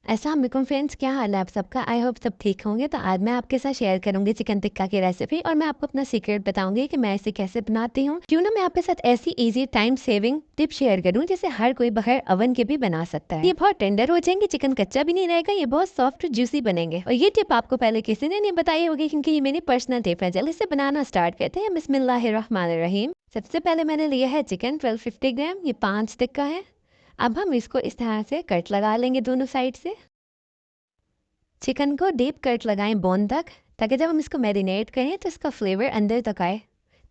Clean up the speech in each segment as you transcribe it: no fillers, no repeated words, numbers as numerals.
अस्सलाम वालेकुम फ्रेंड्स, क्या हाल है आप सबका। आई होप सब ठीक होंगे। तो आज मैं आपके साथ शेयर करूंगी चिकन टिक्का की रेसिपी और मैं आपको अपना सीक्रेट बताऊंगी कि मैं इसे कैसे बनाती हूँ। क्यों ना मैं आपके साथ ऐसी easy time saving tip share करूँ जिसे हर कोई बगैर ओवन के भी बना सकता है। ये बहुत टेंडर हो जाएंगे, चिकन कच्चा भी नहीं रहेगा, ये बहुत सॉफ्ट जूसी बनेंगे। और ये टिप आपको पहले किसी ने नहीं बताई होगी क्योंकि ये मेरी पर्सनल टिप है। जल्दी से बनाना स्टार्ट करते हैं। बिस्मिल्लाहिर्रहमानिर्रहीम। सबसे पहले मैंने लिया है चिकन 1250 ग्राम, ये 5 टिक्का है। अब हम इसको इस तरह से कट लगा लेंगे दोनों साइड से। चिकन को डीप कट लगाएं बोन तक, ताकि जब हम इसको मैरिनेट करें तो इसका फ्लेवर अंदर तक आए।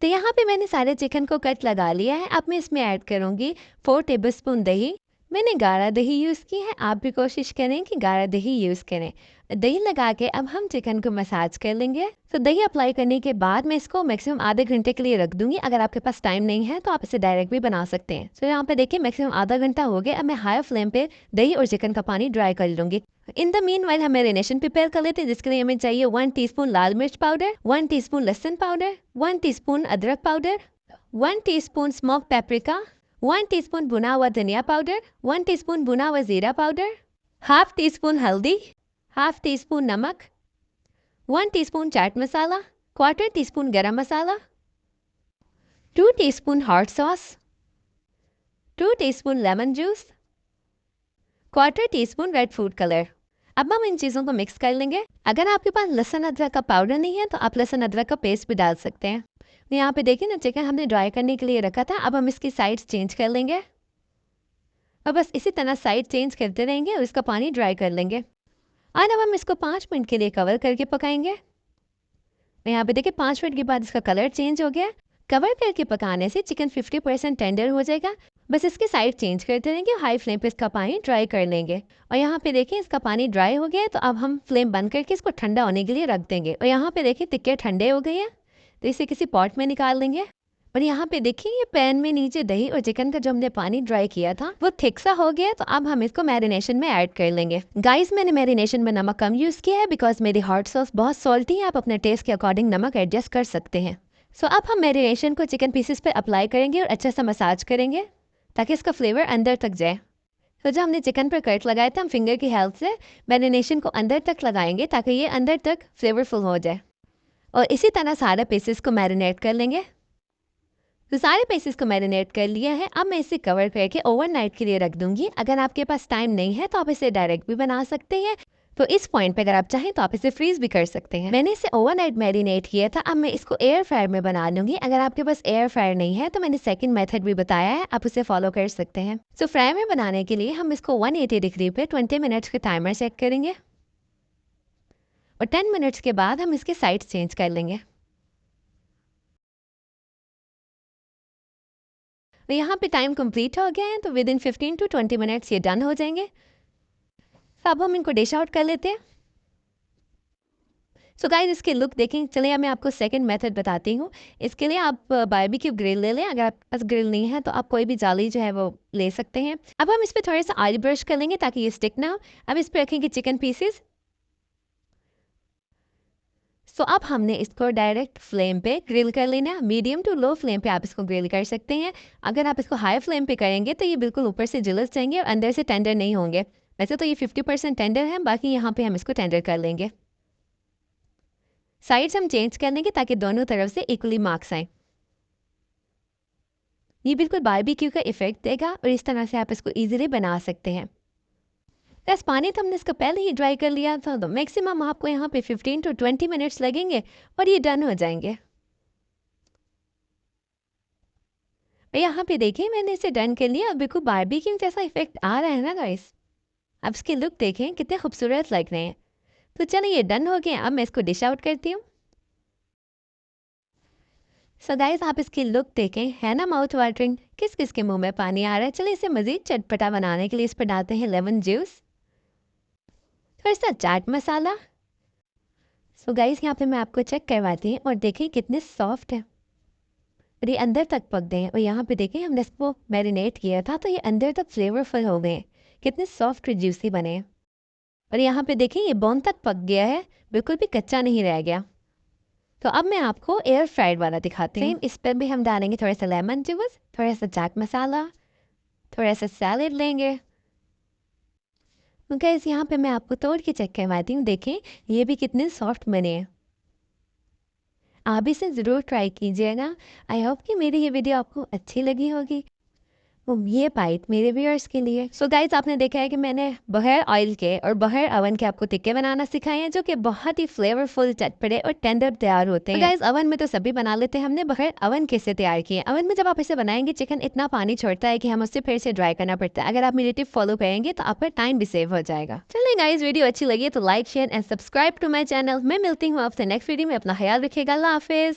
तो यहाँ पे मैंने सारे चिकन को कट लगा लिया है। अब मैं इसमें ऐड करूँगी 4 टेबलस्पून दही। मैंने गाढ़ा दही यूज़ की है, आप भी कोशिश करें कि गाढ़ा दही यूज़ करें। दही लगा के अब हम चिकन को मसाज कर लेंगे। तो दही अप्लाई करने के बाद मैं इसको मैक्सिमम आधे घंटे के लिए रख दूंगी। अगर आपके पास टाइम नहीं है तो आप इसे डायरेक्ट भी बना सकते हैं। तो यहाँ पे देखिए मैक्सिमम आधा घंटा हो गया। अब मैं हाई फ्लेम पे दही और चिकन का पानी ड्राई कर लूंगी। इन द मीन वाइल हम मैरिनेशन प्रिपेयर कर लेते हैं, जिसके लिए हमें चाहिए 1 टीस्पून लाल मिर्च पाउडर, 1 टीस्पून लहसुन पाउडर, 1 टीस्पून अदरक powder, 1 teaspoon smoke paprika, 1 teaspoon भुना हुआ धनिया पाउडर, 1 टीस्पून भुना हुआ जीरा पाउडर, हाफ टी स्पून हल्दी, हाफ टी स्पून नमक, 1 teaspoon chaat masala, quarter teaspoon गरम मसाला, 2 teaspoon hot sauce, 2 teaspoon lemon juice, quarter teaspoon red food colour. अब हम इन चीज़ों को मिक्स कर लेंगे। अगर आपके पास लहसुन अदरक का पाउडर नहीं है तो आप लहसुन अदरक का पेस्ट भी डाल सकते हैं। यहाँ पे देखिए ना, चिकन हमने ड्राई करने के लिए रखा था। अब हम इसकी साइड्स चेंज कर लेंगे और बस इसी तरह साइड चेंज करते रहेंगे और इसका पानी ड्राई कर लेंगे। और अब हम इसको 5 मिनट के लिए कवर करके पकाएंगे। यहाँ पे देखिए 5 मिनट के बाद इसका कलर चेंज हो गया। कवर करके पकाने से चिकन 50% टेंडर हो जाएगा। बस इसके साइड चेंज करते रहेंगे, हाई फ्लेम पे इसका पानी ड्राई कर लेंगे। और यहाँ पे देखिए इसका पानी ड्राई हो गया है। तो अब हम फ्लेम बंद करके इसको ठंडा होने के लिए रख देंगे। और यहाँ पे देखिए टिक्के ठंडे हो गए हैं, तो इसे किसी पॉट में निकाल लेंगे। और यहाँ पे देखिए ये पैन में नीचे दही और चिकन का जो हमने पानी ड्राई किया था वो थिक सा हो गया। तो अब हम इसको मैरिनेशन में ऐड कर लेंगे। गाइस, मैंने मैरिनेशन में नमक कम यूज़ किया है बिकॉज मेरी हॉट सॉस बहुत सॉल्टी है। आप अपने टेस्ट के अकॉर्डिंग नमक एडजस्ट कर सकते हैं। सो अब हम मैरिनेशन को चिकन पीसेस पे अप्लाई करेंगे और अच्छा सा मसाज करेंगे ताकि इसका फ्लेवर अंदर तक जाए। तो जब हमने चिकन पर कट लगाए थे, हम फिंगर की हेल्प से मैरिनेशन को अंदर तक लगाएंगे ताकि ये अंदर तक फ्लेवरफुल हो जाए। और इसी तरह सारे पीसेस को मैरिनेट कर लेंगे। तो सारे पीसेस को मैरिनेट कर लिया है। अब मैं इसे कवर करके ओवरनाइट के लिए रख दूंगी। अगर आपके पास टाइम नहीं है तो आप इसे डायरेक्ट भी बना सकते हैं। तो इस पॉइंट पे अगर आप चाहें तो आप इसे फ्रीज भी कर सकते हैं। मैंने इसे ओवरनाइट मैरिनेट किया था। अब मैं इसको एयर फ्रायर में बना लूंगी। अगर आपके पास एयर फ्रायर नहीं है तो मैंने सेकंड मेथड भी बताया है, आप उसे फॉलो कर सकते हैं। सो फ्राई में बनाने के लिए हम इसको 180 डिग्री पे 20 मिनट्स के टाइमर सेट करेंगे और 10 मिनट्स के बाद हम इसके साइड चेंज कर लेंगे। तो यहाँ पे टाइम कंप्लीट हो गया है, तो विद इन 15 टू 20 मिनट्स ये डन हो जाएंगे। तो अब हम इनको डिश आउट कर लेते हैं। सो गाइस, इसके लुक देखें। चलिए मैं आपको सेकंड मेथड बताती हूँ। इसके लिए आप बारबेक्यू ग्रिल ले लें। अगर आपके पास ग्रिल नहीं है तो आप कोई भी जाली जो है वो ले सकते हैं। अब हम इस पर थोड़ा सा ऑयल ब्रश कर लेंगे ताकि ये स्टिक ना हो। अब इस पर रखेंगे चिकन पीसेस। सो अब हमने इसको डायरेक्ट फ्लेम पे ग्रिल कर लेना है। मीडियम टू लो फ्लेम पे आप इसको ग्रिल कर सकते हैं। अगर आप इसको हाई फ्लेम पे करेंगे तो ये बिल्कुल ऊपर से जलस जाएंगे और अंदर से टेंडर नहीं होंगे। वैसे तो ये 50% टेंडर है, बाकी यहाँ पे हम इसको टेंडर कर लेंगे। साइड्स हम चेंज कर लेंगे ताकि दोनों तरफ से इक्वली मार्क्स आए। ये बिल्कुल बारबेक्यू का इफेक्ट देगा और इस तरह से आप इसको इजीली बना सकते हैं। बस पानी तो हमने इसका पहले ही ड्राई कर लिया था, तो मैक्सिमम आपको यहाँ पे 15 टू 20 मिनट्स लगेंगे और ये डन हो जाएंगे। और यहाँ पे देखिए मैंने इसे डन कर लिया। अब बिल्कुल बारबेक्यू जैसा इफेक्ट आ रहा है ना गाइस। अब इसके लुक देखें कितने खूबसूरत लग रहे हैं। तो चलिए ये डन हो गया। अब मैं इसको डिश आउट करती हूँ। सो गाइस, आप इसकी लुक देखें, है ना माउथ वाटरिंग। किस किस के मुंह में पानी आ रहा है। चलिए इसे मज़ीद चटपटा बनाने के लिए इस पर डालते हैं लेमन जूस, थोड़ा सा चाट मसाला। सो गाइस, यहाँ पे मैं आपको चेक करवाती हूँ और देखें कितने सॉफ्ट है और ये अंदर तक पक गए हैं। और यहाँ पे देखें हमने इसको मैरिनेट किया था तो ये अंदर तक फ्लेवरफुल हो गए हैं। कितने सॉफ्ट और जूसी बने हैं। और यहाँ पे देखें ये बोन तक पक गया है, बिल्कुल भी कच्चा नहीं रह गया। तो अब मैं आपको एयर फ्राइड वाला दिखाती हूँ। इस पर भी हम डालेंगे थोड़ा सा लेमन जूस, थोड़ा सा चाट मसाला, थोड़ा सा सैलेड लेंगे। गाइस यहाँ पे मैं आपको तोड़ के चेक करवाती हूँ। देखें ये भी कितने सॉफ्ट बने हैं। आप इसे ज़रूर ट्राई कीजिएगा। आई होप कि मेरी ये वीडियो आपको अच्छी लगी होगी। ये बाइट मेरे व्यूअर्स के लिए। सो गाइस आपने देखा है कि मैंने बगैर ऑयल के और बगैर ओवन के आपको टिक्के बनाना सिखाए हैं, जो कि बहुत ही फ्लेवरफुल, चटपटे और टेंडर तैयार होते हैं। गाइस ओवन में तो सभी बना लेते हैं, हमने बगैर ओवन के से तैयार किए। ओवन में जब आप इसे बनाएंगे चिकन इतना पानी छोड़ता है कि हम उससे फिर से ड्राई करना पड़ता है। अगर आप मेरी टिप फॉलो करेंगे तो आपका टाइम भी सेव हो जाएगा। चलिए गाइस वीडियो अच्छी लगी तो like share and subscribe to my channel. मैं मिलती हूँ आपसे नेक्स्ट वीडियो में। अपना ख्याल रखिएगा। अल्लाह हाफिज।